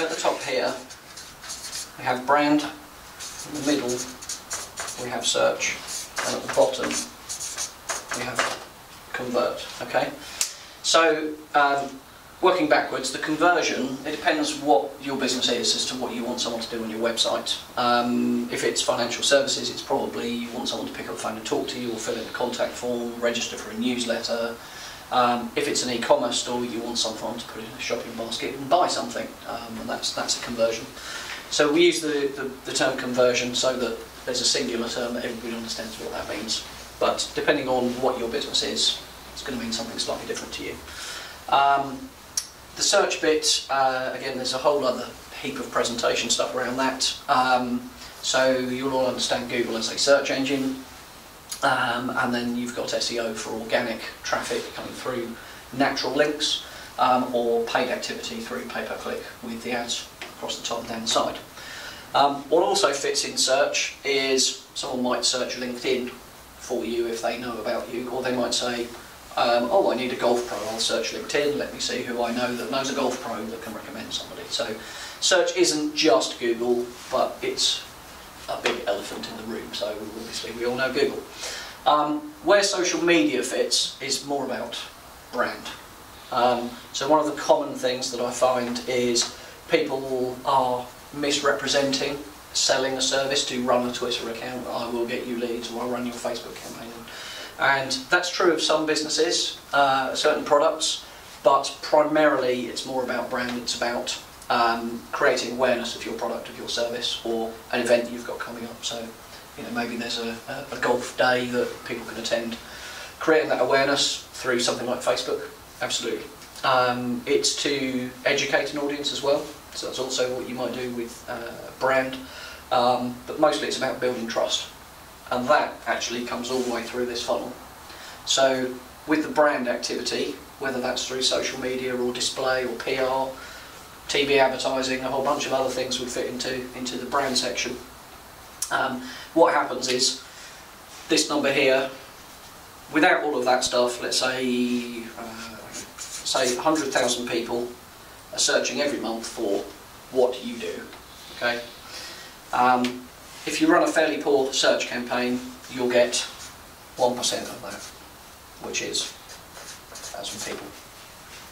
at the top here, we have brand, in the middle we have search, and at the bottom we have convert. Okay, so working backwards, the conversion, it depends what your business is as to what you want someone to do on your website. If it's financial services, it's probably you want someone to pick up the phone and talk to you, or fill in a contact form, register for a newsletter. If it's an e-commerce store, you want someone to put in a shopping basket and buy something, and that's a conversion. So we use the term conversion so that there's a singular term that everybody understands what that means. But depending on what your business is, it's going to mean something slightly different to you. The search bit, again, there's a whole other heap of presentation stuff around that. So you'll all understand Google as a search engine, and then you've got SEO for organic traffic coming through natural links, or paid activity through pay-per-click with the ads across the top and down the side. What also fits in search is someone might search LinkedIn for you if they know about you, or they might say, oh, I need a golf pro, I'll search LinkedIn, let me see who I know that knows a golf pro that can recommend somebody. So search isn't just Google, but it's a big elephant in the room, so obviously we all know Google. Where social media fits is more about brand. So one of the common things that I find is people are misrepresenting selling a service to run a Twitter account. I will get you leads, or I'll run your Facebook campaign. And that's true of some businesses, certain products, but primarily it's more about brand. It's about creating awareness of your product, of your service, or an event that you've got coming up. So, you know, maybe there's a golf day that people can attend. Creating that awareness through something like Facebook, absolutely. It's to educate an audience as well. So that's also what you might do with brand, but mostly it's about building trust. And that actually comes all the way through this funnel. So with the brand activity, whether that's through social media or display or PR, TV advertising, a whole bunch of other things would fit into the brand section. What happens is, this number here, without all of that stuff, let's say 100,000 people are searching every month for what you do. Okay. If you run a fairly poor search campaign, you'll get 1% of that, which is 1,000 people.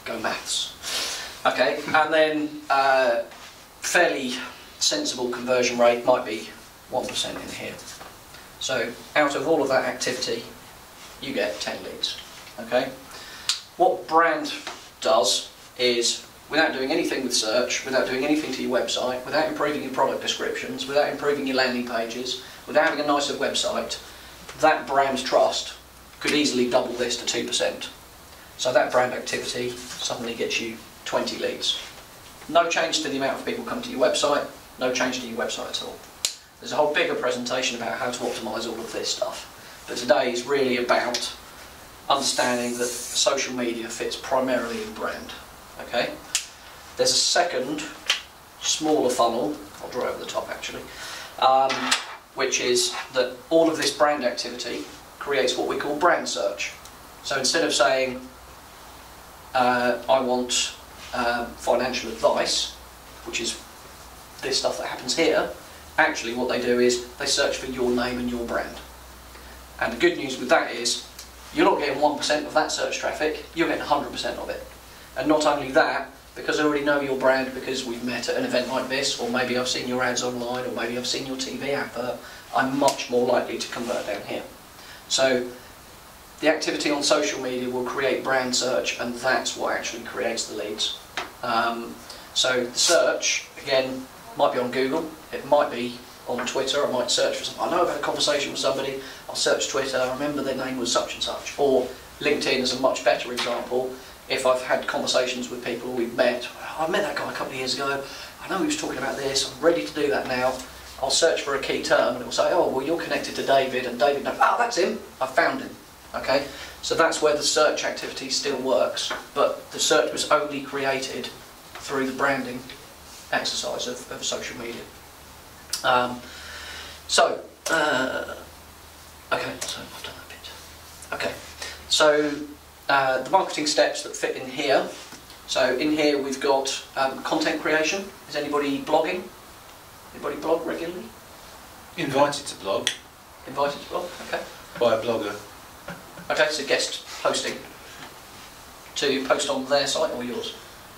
Go maths. Okay, and then fairly sensible conversion rate might be 1% in here. So out of all of that activity, you get 10 leads. Okay. What brand does is, without doing anything with search, without doing anything to your website, without improving your product descriptions, without improving your landing pages, without having a nicer website, that brand trust could easily double this to 2%. So that brand activity suddenly gets you 20 leads. No change to the amount of people come to your website, no change to your website at all. There's a whole bigger presentation about how to optimise all of this stuff. But today is really about understanding that social media fits primarily in brand. Okay? There's a second, smaller funnel, I'll draw it over the top actually, which is that all of this brand activity creates what we call brand search. So instead of saying, I want financial advice, which is this stuff that happens here, actually what they do is they search for your name and your brand. And the good news with that is, you're not getting 1% of that search traffic, you're getting 100% of it. And not only that, because I already know your brand, because we've met at an event like this, or maybe I've seen your ads online, or maybe I've seen your TV advert, I'm much more likely to convert down here. So the activity on social media will create brand search, and that's what actually creates the leads. So the search, again, might be on Google, it might be on Twitter, I might search for something. I know I've had a conversation with somebody, I'll search Twitter, I remember their name was such and such. Or LinkedIn is a much better example. If I've had conversations with people we've met, I met that guy a couple of years ago, I know he was talking about this, I'm ready to do that now. I'll search for a key term and it will say, oh, well, you're connected to David, and David knows, oh, that's him, I found him. Okay, so that's where the search activity still works, but the search was only created through the branding exercise of social media. Okay, so I've done that bit. Okay, so the marketing steps that fit in here So in here we've got content creation. Is anybody blogging? Anybody blog regularly? Invited to blog. Invited to blog, okay. By a blogger. Okay, so guest posting. To post on their site or yours?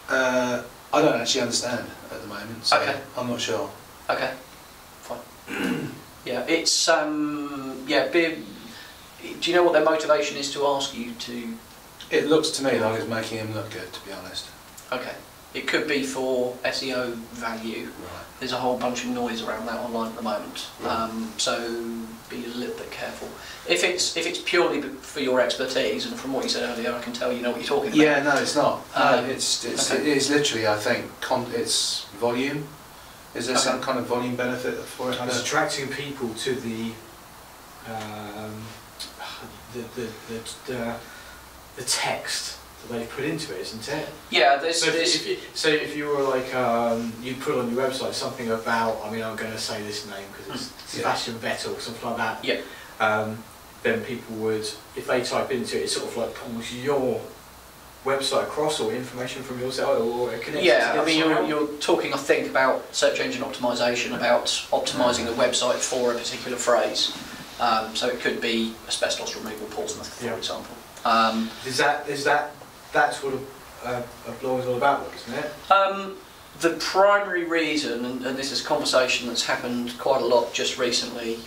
I don't actually understand at the moment, so okay. I'm not sure. Okay, fine. Yeah, it's do you know what their motivation is to ask you to? It looks to me like it's making him look good, to be honest. Okay, it could be for SEO value. Right. There's a whole bunch of noise around that online at the moment, right. So be a little bit careful. If it's purely for your expertise, and from what you said earlier, I can tell you know what you're talking about. Yeah, no, it's not. No, it's okay. It is literally, I think, it's volume. Is there some kind of volume benefit for it? It's attracting people to the text that they put into it, isn't it? Yeah, so if you were like you put on your website something about, I mean, I'm going to say this name because it's Sebastian Vettel or something like that. Yeah. Then people would, if they type into it, it sort of like pulls your website across or information from your site or it connects. Yeah, I mean you're talking, I think, about search engine optimization, about optimizing a website for a particular phrase. So it could be asbestos removal Portsmouth, for example. Is that's what a blog is all about, isn't it? The primary reason, and this is a conversation that's happened quite a lot just recently,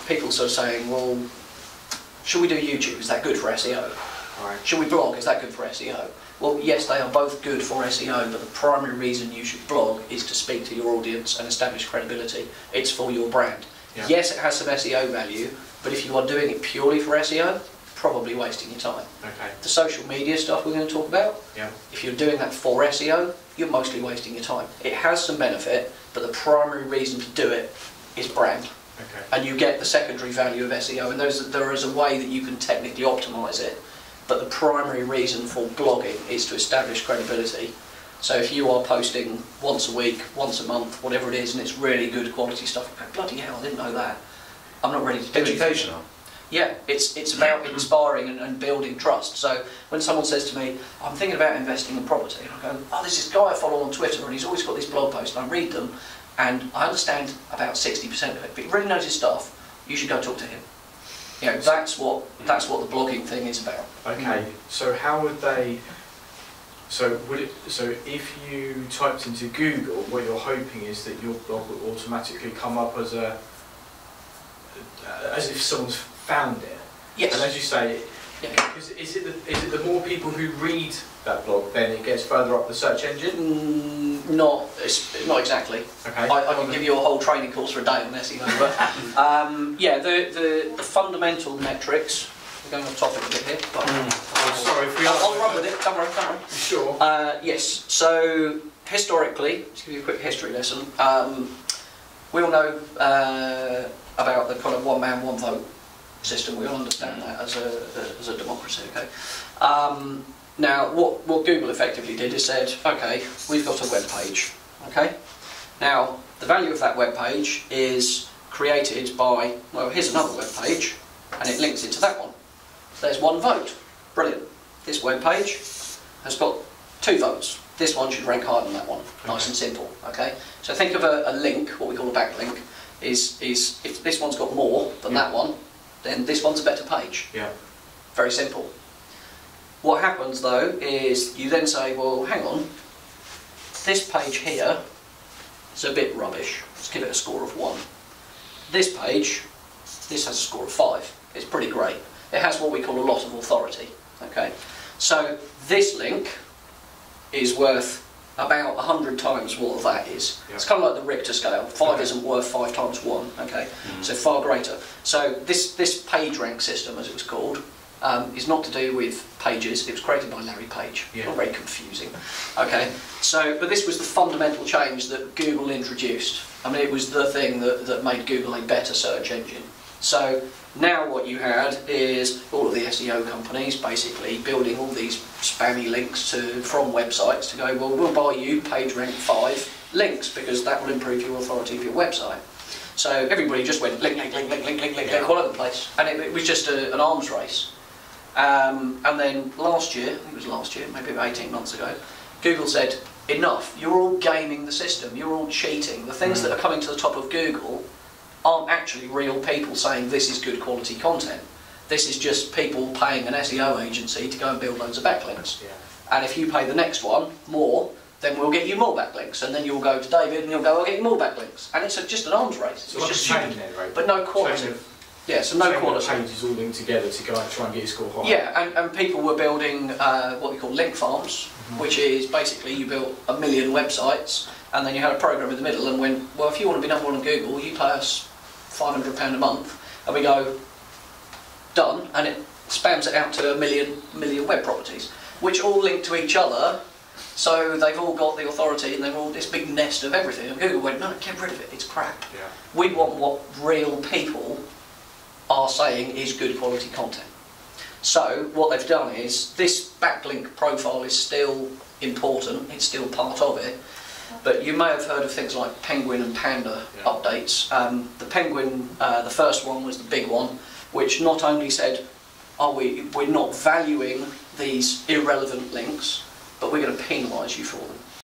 people sort of saying, well, should we do YouTube? Is that good for SEO? Right. Should we blog? Is that good for SEO? Well, yes, they are both good for SEO, but the primary reason you should blog is to speak to your audience and establish credibility. It's for your brand. Yeah. Yes, it has some SEO value, but if you are doing it purely for SEO, probably wasting your time. Okay. The social media stuff we're going to talk about, if you're doing that for SEO, you're mostly wasting your time. It has some benefit, but the primary reason to do it is brand. Okay. And you get the secondary value of SEO, and there is a way that you can technically optimise it, but the primary reason for blogging is to establish credibility. So if you are posting once a week, once a month, whatever it is, and it's really good quality stuff, bloody hell, I didn't know that. I'm not ready to do it. Educational. Yeah, it's about inspiring and building trust. So when someone says to me, I'm thinking about investing in property, and I go, oh, there's this guy I follow on Twitter and he's always got these blog posts, and I read them and I understand about 60% of it, but he really knows his stuff, you should go talk to him. You know, that's what the blogging thing is about. Okay, so how would they, so if you typed into Google, what you're hoping is that your blog will automatically come up as if someone's found it. Yes. And as you say, is it the more people who read that blog, then it gets further up the search engine? Not exactly. Okay. I can give you a whole training course for a day on SEO, but yeah, the fundamental metrics. We're going off topic a bit here, but sorry if we I'll run with it. Don't worry. Sure. Yes. So historically, let's give you a quick history lesson. We all know about the kind of one man, one vote system. We all understand that as a democracy. Okay. Now, what Google effectively did is said, okay, we've got a web page. Okay. Now, the value of that web page is created by, well, here's another web page, and it links into that one. So there's one vote. Brilliant. This web page has got 2 votes. This one should rank higher than that one. Nice and simple. Okay. So think of a link, what we call a backlink. Is if this one's got more than that one, then this one's a better page. Yeah. Very simple. What happens though is you then say, well, hang on, this page here is a bit rubbish. Let's give it a score of 1. This page, this has a score of 5. It's pretty great. It has what we call a lot of authority. Okay. So this link is worth about 100 times what that is. It's kind of like the Richter scale. 5 isn't worth 5 times 1. Okay, so far greater. So this page rank system, as it was called, is not to do with pages. It was created by Larry Page. Not very confusing. Okay, so but this was the fundamental change that Google introduced. I mean, it was the thing that made Google a better search engine. So now what you had is all of the SEO companies basically building all these spammy links from websites to go, well, we'll buy you page rank 5 links because that will improve your authority of your website. So everybody just went link all over the place, and it was just an arms race. And then last year, I think it was last year, maybe about 18 months ago, Google said, enough, you're all gaming the system, you're all cheating. The things that are coming to the top of Google aren't actually real people saying this is good quality content. This is just people paying an SEO agency to go and build loads of backlinks. Yeah. And if you pay the next one more, then we'll get you more backlinks. And then you'll go to David and you'll go, I'll get you more backlinks. And it's just an arms race. So It's like just a chain stupid. then, right? But no quality. Chain of- Yeah, so no chain quality. of pages all linked together to go and try and get your score higher. Yeah, and people were building what we call link farms, which is basically you built 1 million websites and then you had a program in the middle and went, well, if you want to be number one on Google, you pay us £500 a month. And we go, done, and it spams it out to 1 million web properties, which all link to each other, so they've all got the authority and they're all this big nest of everything. And Google went, no, get rid of it, it's crap. Yeah. We want what real people are saying is good quality content. So what they've done is, this backlink profile is still important, it's still part of it, but you may have heard of things like Penguin and Panda updates. The Penguin, the first one was the big one, which not only said, we're not valuing these irrelevant links, but we're going to penalise you for them.